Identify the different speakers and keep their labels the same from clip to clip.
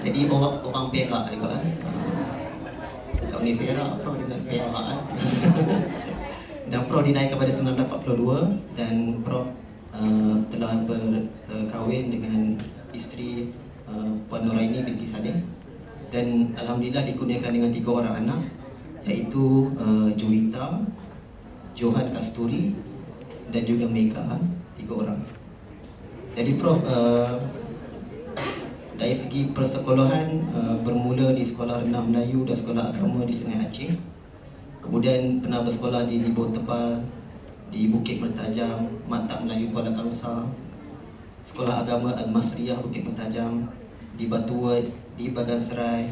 Speaker 1: Jadi orang Perak juga kan. Bukan ni Perak, Prof dengan Perak kan. Dan Prof dinaikkan pada 1942 dan Prof telah berkahwin dengan isteri Puan Nuraini binti Saleh, dan alhamdulillah dikurniakan dengan 3 orang anak, iaitu Juwita, Johan Kasturi dan juga Mega, 3 orang. Jadi Prof dari segi persekolahan bermula di Sekolah Rendah Melayu dan Sekolah Agama di Sungai Aceh. Kemudian pernah bersekolah di Libur Tebal, di Bukit Mertajam, Maktab Melayu Kuala Kangsar, Sekolah Agama Al-Masriyah Bukit Mertajam, di Batuwet, di Baganserai.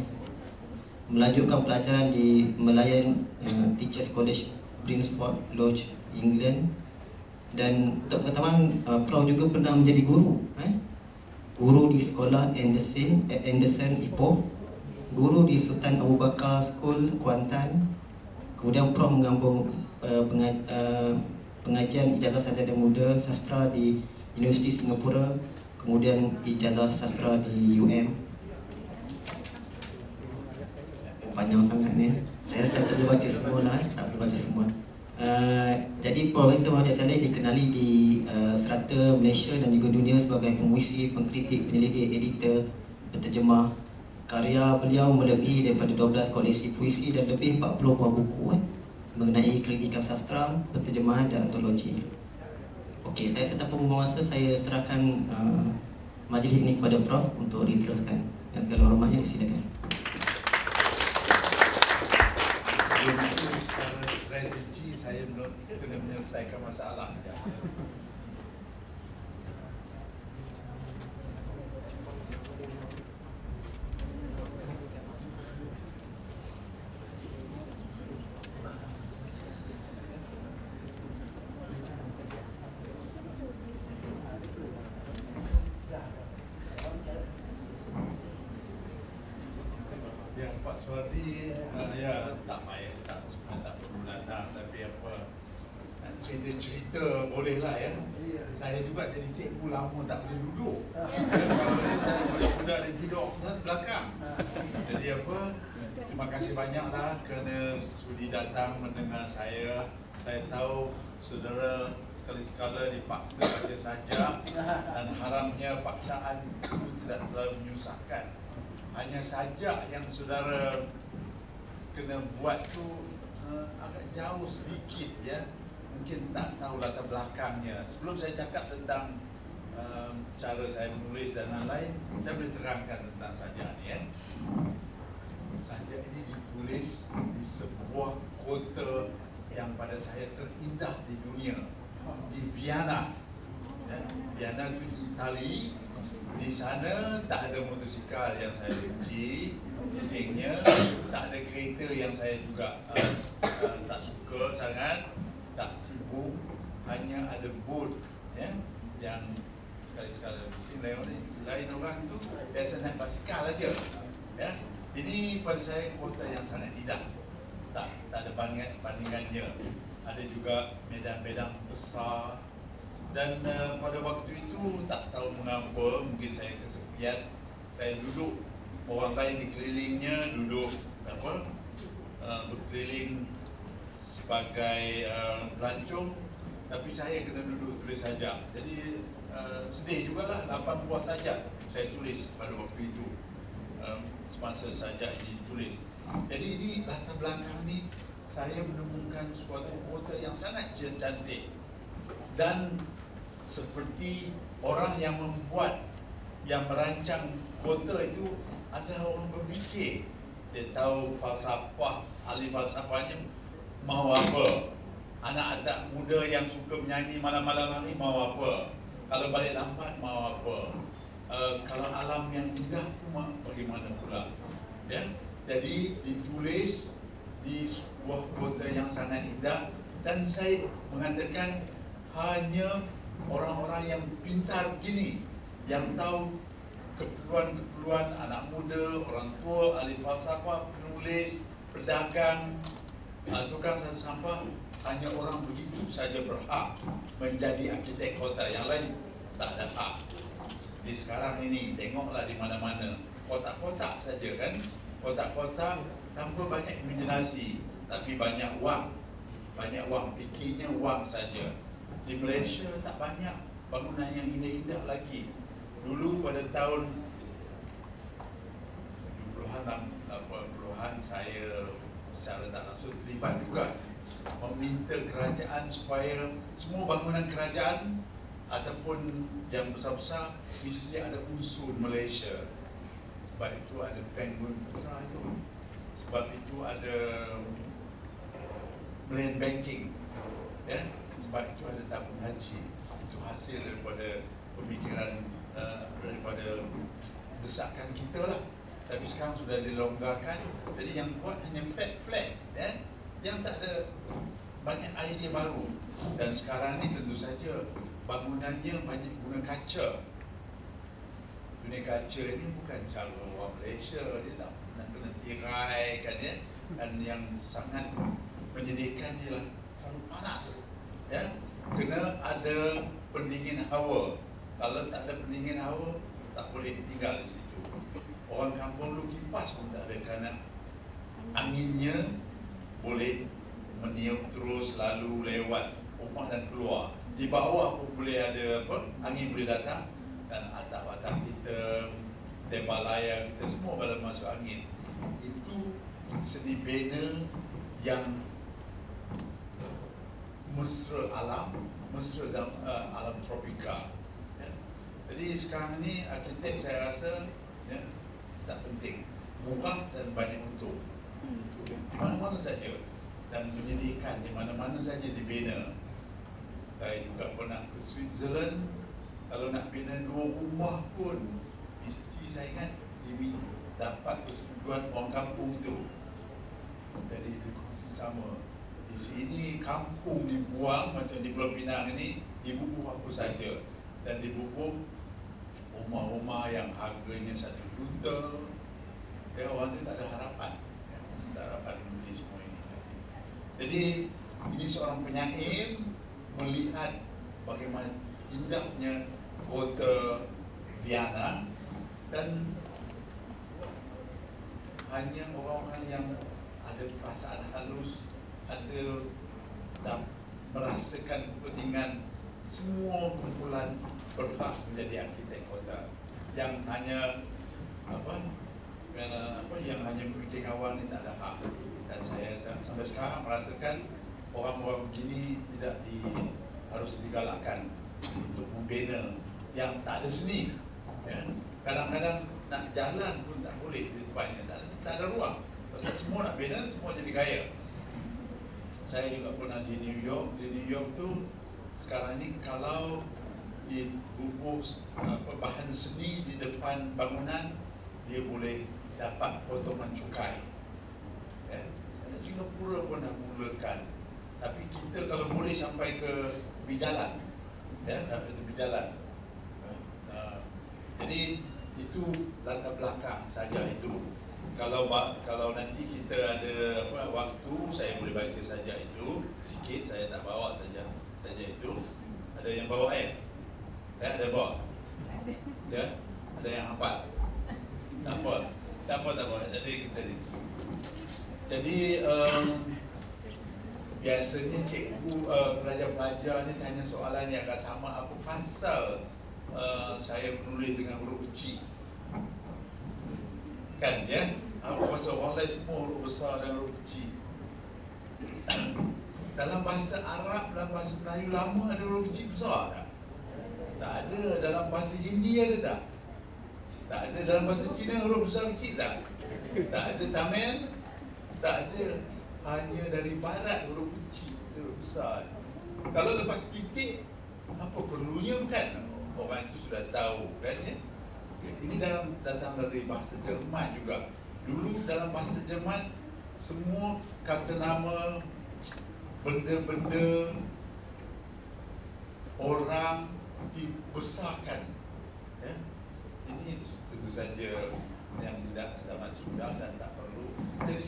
Speaker 1: Melanjutkan pelajaran di Melayan Teachers College, Brinsport Lodge, England. Dan untuk pengetahuan, Prof juga pernah menjadi guru. Guru di Sekolah Anderson Ipoh, guru di Sultan Abu Bakar School, Kuantan. Kemudian Prof mengambil pengajian ijazah sarjana muda sastra di Universiti Singapura, kemudian ijazah sastra di UM. Panjang sangat ni. Saya tak perlu baca semua lah, tak perlu baca semua. Jadi Profesor Muhammad Saleh dikenali di serata Malaysia dan juga dunia sebagai pemuisi, pengkritik, penyelidik, editor, penterjemah. Karya beliau melebihi daripada 12 koleksi puisi dan lebih 40 buah buku mengenai kritikan sastra, penterjemahan dan antologi. Okey, saya tanpa membuang masa, saya serahkan majlis ini kepada Prof untuk diteruskan. Dan segala hormatnya disilakan.
Speaker 2: Secara strategi saya kena menyelesaikan masalah. Pak Suhardi, ya tak payah, tak perlu datang, tapi apa, cerita-cerita bolehlah ya. Saya juga jadi cikgu lama tak boleh duduk. Kalau budak-budak dia tidur belakang. Jadi apa, terima kasih banyaklah kerana sudi datang mendengar saya. Saya tahu saudara sekali-sekala dipaksa baca sajak dan haramnya paksaan itu tidak terlalu menyusahkan. Hanya sajak yang saudara kena buat tu agak jauh sedikit ya. Mungkin tak tahu latar belakangnya. Sebelum saya cakap tentang cara saya menulis dan lain-lain, saya boleh terangkan tentang sajak ni ya. Sajak ini ditulis di sebuah kota yang pada saya terindah di dunia, di Vienna. Vienna itu di Itali. Di sana tak ada motosikal yang saya benci, bisingnya tak ada kereta yang saya juga tak suka sangat, tak sibuk, hanya ada boat ya, yang sekali-sekala bising lain orang tu biasa naik basikal aja ya. Ini pada saya kota yang sangat indah, tak ada bandingannya. Ada juga medan-medan besar. Dan pada waktu itu tak tahu mengapa, mungkin saya kesepian, saya duduk, orang lain di kelilingnya duduk berkeliling sebagai pelancong, tapi saya kena duduk tulis sajak. Jadi sedih jugalah, 8 buah sajak saya tulis pada waktu itu semasa sajak ini ditulis. Jadi ini latar belakang ni saya menemukan suatu kota yang sangat cantik. Dan seperti orang yang membuat, yang merancang kota itu adalah orang berfikir. Dia tahu falsafah, ahli falsafahnya mau apa. Anak-anak muda yang suka menyanyi malam-malam hari mau apa. Kalau balik lambat mau apa. Kalau alam yang indah tu bagaimana pula. Ya? Jadi ditulis di sebuah kota yang sangat indah. Dan saya mengatakan hanya orang-orang yang pintar begini, yang tahu keperluan-keperluan anak muda, orang tua, ahli falsafah, penulis, pedagang, tukang sampah, hanya orang begitu saja berhak menjadi arkitek kota. Yang lain tak ada hak. Di sekarang ini, tengoklah di mana-mana kotak-kotak saja kan, kotak-kotak tanpa banyak imajinasi, tapi banyak wang, fikirnya wang saja. Di Malaysia tak banyak bangunan yang indah-indah lagi. Dulu pada tahun 70-an saya secara tak langsung terlibat juga meminta kerajaan supaya semua bangunan kerajaan ataupun yang besar-besar mesti ada unsur Malaysia. Sebab itu ada Penguin Putra itu, sebab itu ada Land Banking, ya, sebab itu ada tabung haji. Itu hasil daripada pemikiran daripada desakan kita lah. Tapi sekarang sudah dilonggarkan, jadi yang buat hanya flat, ya, yang tak ada banyak idea baru. Dan sekarang ni tentu saja bangunannya banyak guna kaca. Guna kaca ni bukan cara orang Malaysia, dia tak nak kena tirai kan, ya. Dan yang sangat menyedihkan ialah terlalu panas, ya. Kena ada pendingin hawa. Kalau tak ada pendingin hawa, tak boleh tinggal di situ. Orang kampung lu kipas pun tak ada, kerana anginnya boleh meniup terus lalu lewat rumah dan keluar. Di bawah pun boleh ada angin boleh datang, dan atap-atap kita, tembak layar kita semua kalau masuk angin. Itu seni bina yang mesra alam, alam tropika. Ya. Jadi sekarang ni arkitek saya rasa, ya, tak penting, murah dan banyak untung di mana-mana saja, dan menyedihkan di mana-mana saja dibina. Saya juga pernah ke Switzerland, kalau nak bina 2 rumah pun mesti saya ingat dapat persetujuan orang kampung itu. Jadi itu kongsi sama. Di sini kampung dibuang macam di Pulau Pinang ini, dibubuh apa saja, dan dibubuh rumah-rumah yang harganya 1 juta. Ya, orang itu tak ada harapan, ya, tak ada harapan membeli semua ini. Jadi ini seorang penyair melihat bagaimana indahnya kota Vienna, dan hanya orang-orang yang ada perasaan halus, ada merasakan kepentingan semua kumpulan berhak menjadi arkitek kota. Yang hanya yang hanya berfikir awal ni tak ada hak. Dan saya sampai sekarang merasakan orang-orang begini harus digalakkan untuk membina yang tak ada seni. Ya. Kadang-kadang nak jalan pun tak boleh di tempatnya, tak ada ruang. Pasal semua nak bina, semua jadi kaya. Saya juga pernah di New York. Di New York tu sekarang ni kalau dibubuh bahan seni di depan bangunan, dia boleh dapat potongan cukai. Ya. Singapura pun dah mulakan. Tapi kita kalau boleh sampai ke tepi jalan, ya, sampai tepi jalan. Jadi itu latar belakang saja itu. Kalau nanti kita ada waktu, saya boleh baca saja itu sikit. Saya tak bawa saja itu. Ada yang bawa ya? Ada bawa? Ya? Ada yang hafal? Tak apa. Jadi biasanya cikgu pelajar-pelajar ni tanya soalan yang agak sama, apa pasal saya menulis dengan huruf kecil? Kan, ya? Apa pasal orang lain semua huruf besar dan huruf kecil? Dalam bahasa Arab, dalam bahasa Melayu lama ada huruf kecil besar tak? Tak ada. Dalam bahasa Hindi ada tak? Tak ada. Dalam bahasa Cina huruf besar kecil tak? Tak ada. Tamil? Tak ada. Hanya dari barat huruf kecil, huruf besar. Kalau lepas titik, apa perlunya, bukan? Orang itu sudah tahu, kan, ya? Ini datang dari bahasa Jerman juga. Dulu dalam bahasa Jerman, semua kata nama, benda-benda, orang dibesarkan, ya? Ini tentu saja yang tidak zaman sudah dan tak perlu. Jadi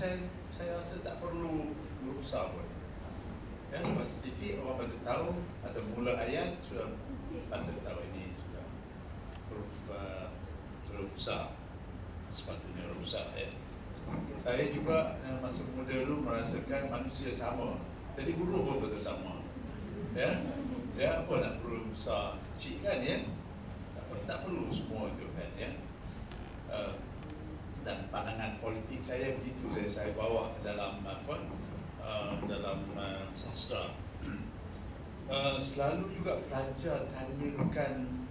Speaker 2: saya rasa tak perlu berusaha pun. Ya, lepas titik orang patut tahu, atau mula ayat sudah patut tahu ini sudah huruf besar. sepatutnya rusak ya. Saya juga masa muda dulu merasakan manusia sama. Jadi guru pun betul sama. Ya, apa nak perlu besar kecil kan ya? Tak perlu semua itu kan ya. Dan pandangan politik saya begitu saya bawa dalam dalam sastra. Selalu juga pelajar tanyakan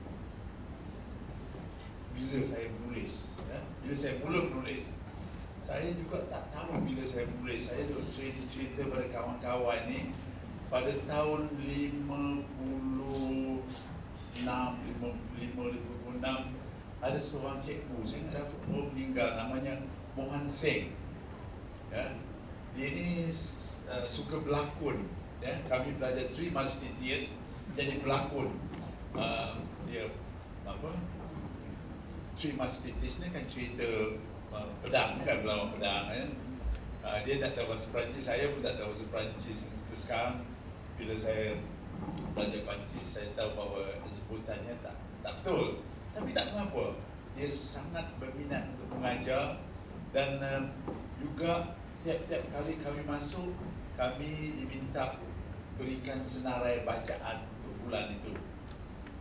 Speaker 2: bila saya menulis, ya? Bila saya mula menulis. Saya juga tak tahu bila saya menulis. Saya duk cerita pada kawan-kawan ni pada tahun 56 ada seorang cikgu, saya ingat dapat meninggal, namanya Mohan Singh. Ya. Dia ni suka berlakon. Ya. Kami belajar 3 Musketeers jadi berlakon. Dia apa? 3 Musketeers ni kan cerita pedang, kan berlawan pedang kan. Dia tak tahu bahasa Perancis, saya pun tak tahu bahasa Perancis. Terus sekarang bila saya belajar Perancis, saya tahu bahawa sebutannya tak betul. Tapi tak kenapa, dia sangat berminat untuk mengajar. Dan juga tiap-tiap kali kami masuk, kami diminta berikan senarai bacaan untuk bulan itu.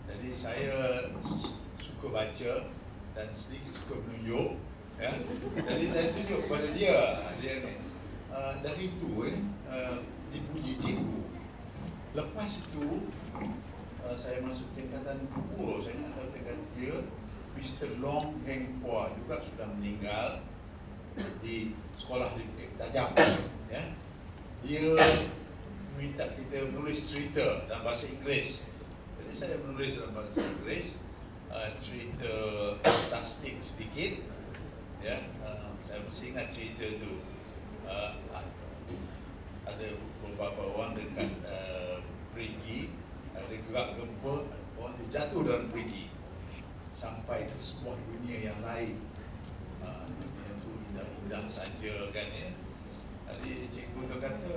Speaker 2: Jadi saya suka baca dan sedikit suka menunjuk. Ya. Jadi saya tunjuk kepada dia ni. Dari itu dipuji cikgu. Lepas itu saya masuk tingkatan 2, saya nak tahu tingkatan dia, Mr. Long Heng Pua juga sudah meninggal di sekolah di Bukit Tajam. Ya. Dia minta kita menulis cerita dalam bahasa Inggeris. Jadi saya menulis dalam bahasa Inggeris, cerita fantastik sedikit. Ya, saya masih ingat cerita itu. Ada beberapa orang dekat perigi, ada gerak gempa, orang tu jatuh dalam perigi sampai ke sebuah dunia yang lain. Dunia tu indah-indah saja kan ya. Jadi cikgu tu kata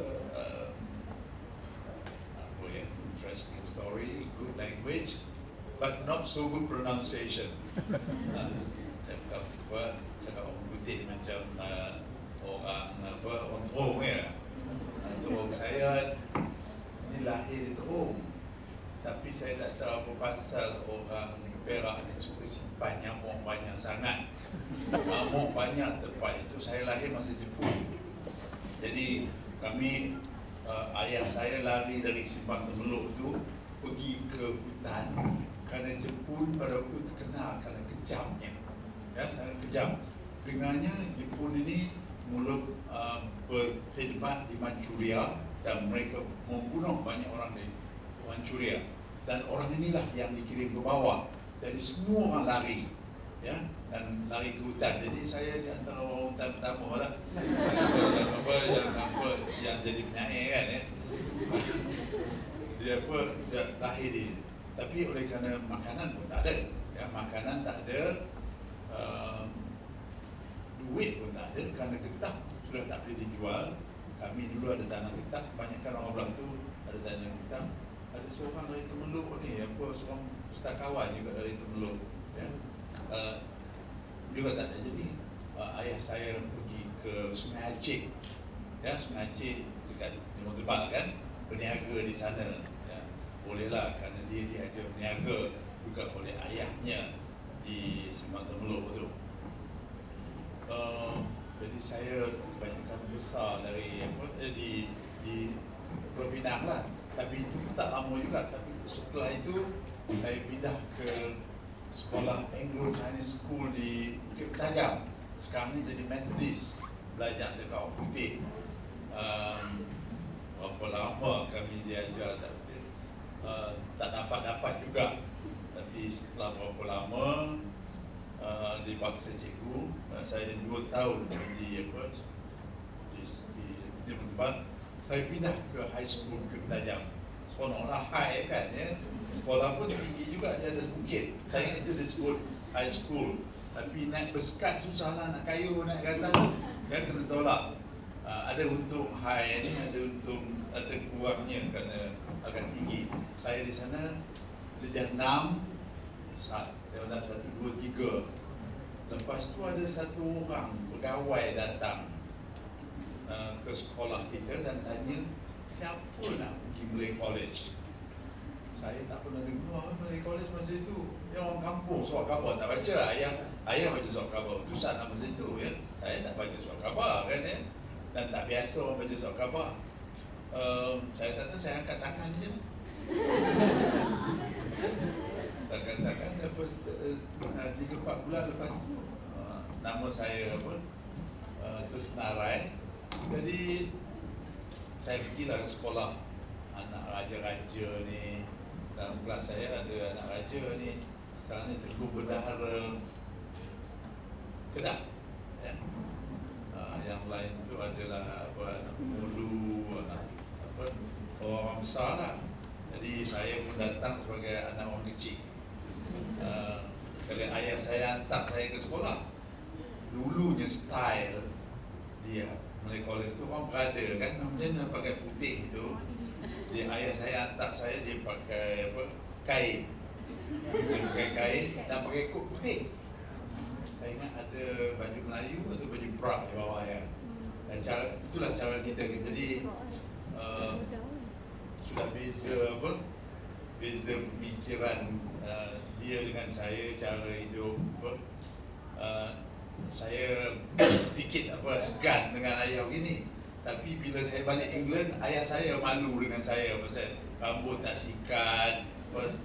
Speaker 2: apa ya, interesting story, good language, but not so good pronunciation. Saya bukan cakap orang putih macam orang Terong ya. Terong saya ni lahir di Terong, tapi saya tak tahu apa pasal orang Perak ni suka simpan nyamuk banyak sangat. Nyamuk banyak tempat itu. Saya lahir masa Jepun. Jadi kami ayah saya lari dari Simpang Temeluk tu pergi ke hutan kerana Jepun pada waktu terkenal kerana kejamnya. Ya, sangat kejam. Dengannya Jepun ini mula berkhidmat di Manchuria dan mereka membunuh banyak orang di Manchuria. Dan orang inilah yang dikirim ke bawah. Jadi semua orang lari, ya, dan lari ke hutan. Jadi saya di antara orang hutan pertama lah. Yang jadi penyair kan ya. Dia lahir di. Tapi oleh kerana makanan pun tak ada, ya, makanan tak ada, duit pun tak ada kerana getah sudah tak boleh dijual. Kami dulu ada tanah getah, kebanyakan orang belah tu ada tanah getah. Ada seorang dari Temeluk ni, seorang pustakawan juga dari Temeluk, ya. Juga tak ada. Jadi ayah saya pergi ke Sungai Aceh, ya, Sungai Aceh dekat Timur Tebal kan, berniaga di sana, ya. Bolehlah kerana dia diajar berniaga juga oleh ayahnya di Sungai Temeluk tu. Jadi saya kebanyakan besar dari di Pulau Pinang lah. Tapi itu tak lama juga. Tapi setelah itu saya pindah ke sekolah Anglo-Chinese School di Bukit Tajam. Sekarang ni jadi Methodist, belajar dekat orang putih. Berapa lama kami diajar tak dapat juga. Tapi setelah berapa lama dipaksa cikgu, saya 2 tahun di tempat. Saya pindah ke high school Bukit Tajam. Seronoklah high kan ya. Sekolah pun tinggi juga di atas bukit. Saya ingat itu disebut high school. Tapi naik bersekat susahlah, nak kayu naik ke atas. Kan kena tolak. Ada untung high ni, ada untung ada kurangnya kerana agak tinggi. Saya di sana darjah 6, darjah 1, 2, 3. Lepas Lepas tu ada satu orang pegawai datang ke sekolah kita dan tanya, siapa nak pergi Malay College? Saya tak pernah dengar Malay College masa itu. Dia orang kampung, surat khabar tak baca. Ayah baca surat khabar. Itu saat masa itu ya. Saya tak baca surat khabar kan ya. Dan tak biasa orang baca surat khabar. Saya kata saya angkat tangan je. Takkan lepas 3-4 bulan lepas nama saya tersenarai. Jadi saya pergilah ke sekolah anak raja-raja ni. Dalam kelas saya ada anak raja ni. Sekarang ni Tengku Bendahara Kedah ya. Yang lain tu adalah anak Mulu, orang besar lah. Jadi saya pun datang sebagai anak orang kecil. Kalau ayah saya hantar saya ke sekolah, dulunya style dia Malay College tu orang berada kan, namanya pakai putih tu. Dia ayah saya hantar saya, dia pakai kain. Dia pakai kain dan pakai kod putih. Saya ingat ada baju Melayu atau baju Perak di bawah ya. Dan itulah cara kita. Jadi sudah beza beza pemikiran dia dengan saya, cara hidup saya sedikit segan dengan ayah begini. Tapi bila saya balik England, ayah saya malu dengan saya pasal rambut tak sikat,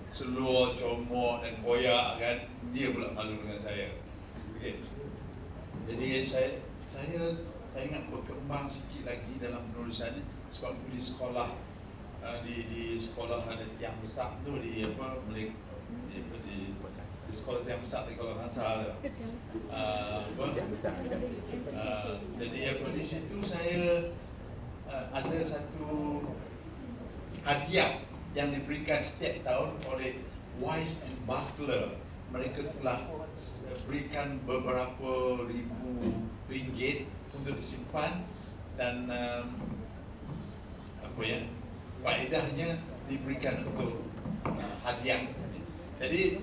Speaker 2: seluar comot dan koyak kan. Dia pula malu dengan saya. Okay. Jadi saya ingat berkembang sikit lagi dalam penulisan ni sebab di sekolah di sekolah ada tiang besar tu di sekolah tiang besar di Kuala Kangsar. Jadi di situ saya ada satu hadiah yang diberikan setiap tahun oleh Wise and Butler. Mereka telah berikan beberapa ribu ringgit untuk disimpan dan faedahnya diberikan untuk hadiah. Jadi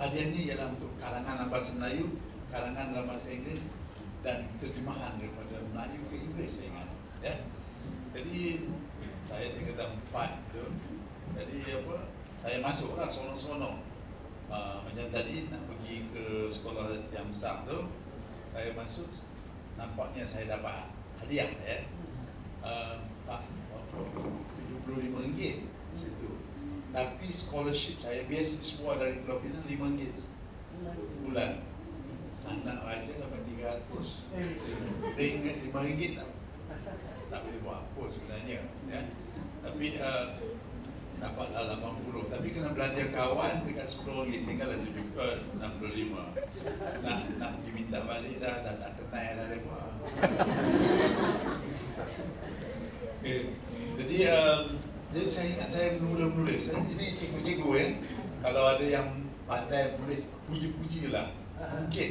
Speaker 2: hadiah ini ialah untuk karangan dalam bahasa Melayu, karangan dalam bahasa Inggeris dan terjemahan daripada Melayu ke Inggeris saya ingat. Ya. Jadi saya tinggal 4 tu. Jadi saya masuklah sono-sono. Macam tadi nak pergi ke sekolah yang besar tu, saya masuk, nampaknya saya dapat hadiah ya. RM75 situ. Tapi scholarship saya, beasiswa dari Pulau Pinang RM5 bulan. Anak raja sampai 300. RM5 tak boleh buat apa sebenarnya ya. Tapi dapatlah 80. Tapi kena belanja kawan dekat RM10, tinggal RM65. Nak diminta balik dah tak kenal dah mereka. Okay. Jadi saya ingat saya mula menulis. Ini cikgu-cikgu ya. Kalau ada yang pandai menulis, puji-pujilah. Mungkin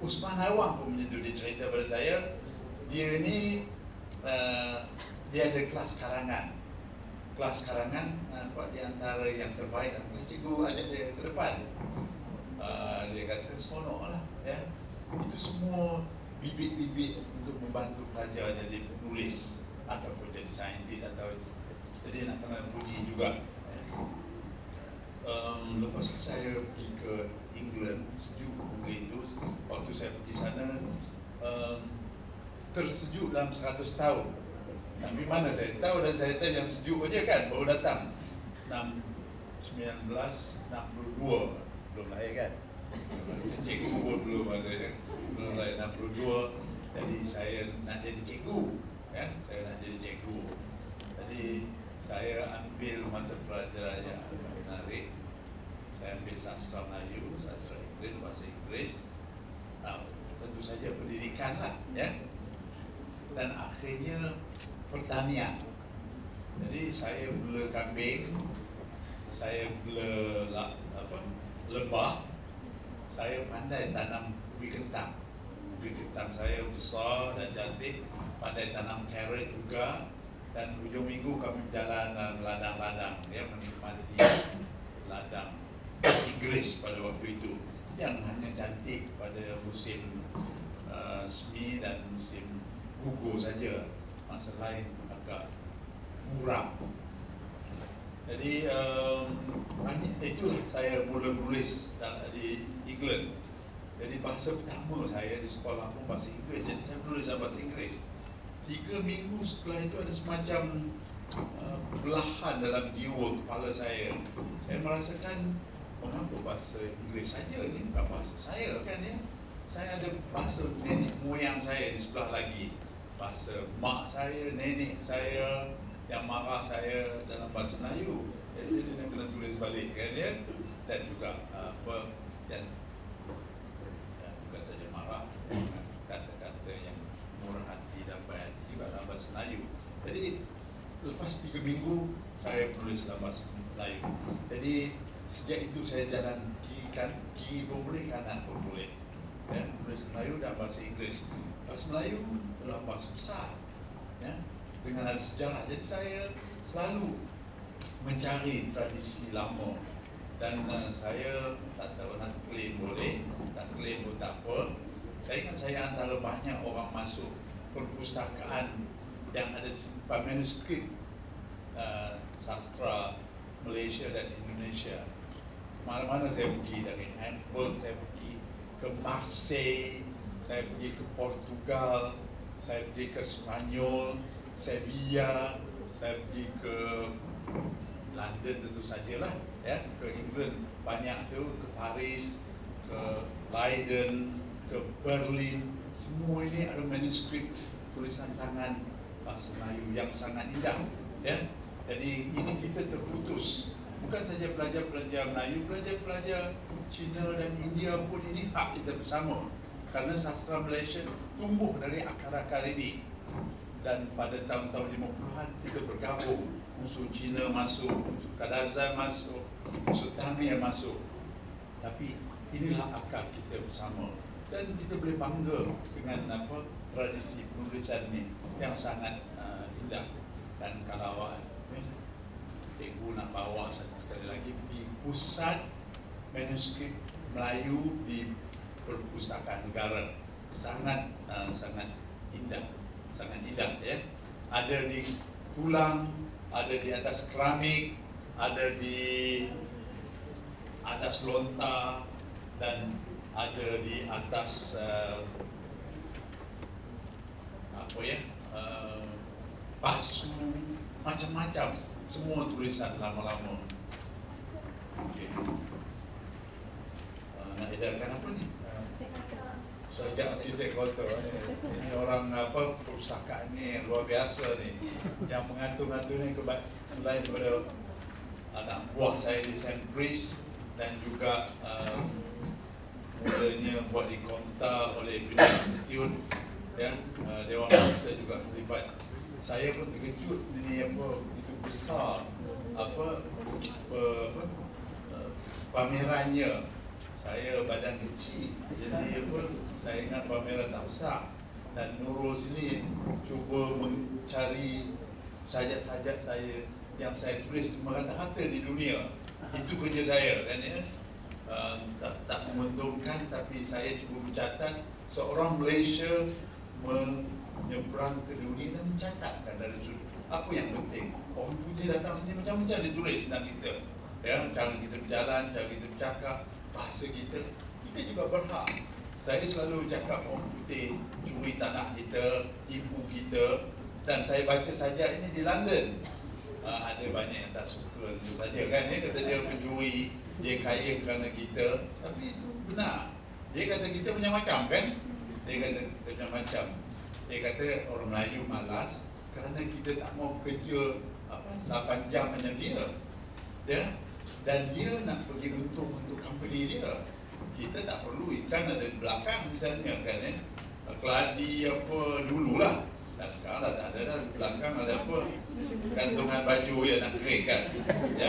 Speaker 2: Usman Awang pun menyentuh, dia cerita pada saya. Dia ni dia ada kelas karangan. Kelas karangan di antara yang terbaik. Cikgu ajak dia ke depan. Dia kata seronok lah ya. Itu semua bibit-bibit untuk membantu pelajar jadi penulis ataupun jadi saintis atau jadi nak kena puji juga. Lepas saya pergi ke England, sejuk begitu. Waktu saya pergi sana tersejuk dalam 100 tahun. Tapi mana saya tahu, dan saya tahu yang sejuk aja kan baru datang 1962 belum lahir kan. Cikgu pun belum ada ya. Belum lahir 62. Jadi saya nak jadi cikgu ya, saya nak jadi cikgu. Jadi saya ambil mata pelajaran yang menarik. Saya ambil sastra Melayu, sastra Inggeris, bahasa Inggeris. Tentu saja pendidikan lah ya. Dan akhirnya pertanian. Jadi saya bela kambing, saya bela lebah, saya pandai tanam ubi kentang. Ubi kentang saya besar dan cantik, pandai tanam carrot juga. Dan hujung minggu kami berjalan dalam ladang-ladang, ya, menikmati ladang Inggris pada waktu itu. yang hanya cantik pada musim semi dan musim gugur saja. Masa lain agak muram. Jadi itulah saya mula menulis di England. Jadi bahasa pertama saya di sekolah pun bahasa Inggeris. Jadi saya menulis dalam bahasa Inggeris. 3 minggu setelah itu ada semacam belahan dalam jiwa kepala saya. Saya merasakan mengapa bahasa Inggeris saja, ini bukan bahasa saya kan ya. Saya ada bahasa nenek moyang saya di sebelah lagi. Bahasa mak saya, nenek saya yang marah saya dalam bahasa Melayu. Jadi dia kena tulis balik kan ya. Dan juga dan bukan saja marah, kata-kata yang murah hati dan baik hati juga dalam bahasa Melayu. Jadi lepas 3 minggu saya menulis dalam bahasa Melayu. Jadi sejak itu saya jalan kiri pun boleh, kanan pun boleh. Ya, menulis Melayu dan bahasa Inggeris. Bahasa Melayu adalah bahasa besar, ya, dengan ada sejarah. Jadi saya selalu mencari tradisi lama dan saya tak tahu nak klaim boleh, tak klaim pun tak apa. Saya ingat saya antara banyak orang masuk perpustakaan yang ada simpan manuskrip sastra Malaysia dan Indonesia. Mana-mana saya pergi, dari Hamburg saya pergi ke Marseille, saya pergi ke Portugal, saya pergi ke Spanyol, Sevilla, saya pergi ke London tentu sajalah, ya, ke England banyak tu, ke Paris, ke Leiden, ke Berlin. Semua ini ada manuskrip tulisan tangan bahasa Melayu yang sangat indah, ya. Jadi ini kita terputus. Bukan saja pelajar-pelajar Melayu, pelajar-pelajar Cina dan India pun ini hak kita bersama. Karena sastra Malaysia tumbuh dari akar-akar ini. Dan pada tahun-tahun 50-an kita bergabung. Musuh Cina masuk, musuh Kadazan masuk, musuh Tamil masuk. Tapi inilah akar kita bersama. Dan kita boleh bangga dengan tradisi penulisan ini yang sangat indah. Dan kalau cikgu nak bawa sekali lagi di pusat manuskrip Melayu di Perpustakaan Negara, sangat indah, ya. Ada di tulang, ada di atas keramik, ada di atas lontar, dan ada di atas pasu, macam-macam. Semua tulisan lama-lama. Okay. Nak edarkan apa ni? Sejak titik kotor. Ini orang perpustakaan ni luar biasa ni. Yang mengatur-ngatur ni selain daripada anak buah saya di St. Chris dan juga mulanya buat di Konta oleh British Institute, ya, Dewan Bangsa juga terlibat. Saya pun terkejut ini begitu besar pamerannya. Saya badan kecil, jadi saya ingat pameran tak besar. Dan Nurul sini cuba mencari sajak-sajak saya yang saya tulis di merata-rata di dunia. Itu kerja saya kan ya. Tak menguntungkan, tapi saya cuba mencatat seorang Malaysia menyeberang ke dunia dan mencatatkan dari sudut apa yang penting. Orang putih datang sini macam-macam dia tulis tentang kita, ya, cara kita berjalan, cara kita bercakap, bahasa kita juga berhak. Saya selalu cakap orang putih curi tanah kita, tipu kita, dan saya baca saja ini di London. Ada banyak yang tak suka itu saja kan, dia kata dia pencuri, dia kaya kerana kita, tapi itu benar. Dia kata kita macam-macam kan, dia kata kita macam-macam. Dia kata orang Melayu malas kerana kita tak mau kerja 8 jam macam dia, ya? Dan dia nak pergi untung untuk company dia. Kita tak perlu, ikan ada di belakang misalnya kan ya. Keladi apa dululah. Dan sekarang dah tak ada dah, di belakang ada apa? Gantungan baju yang nak kering kan. Ya?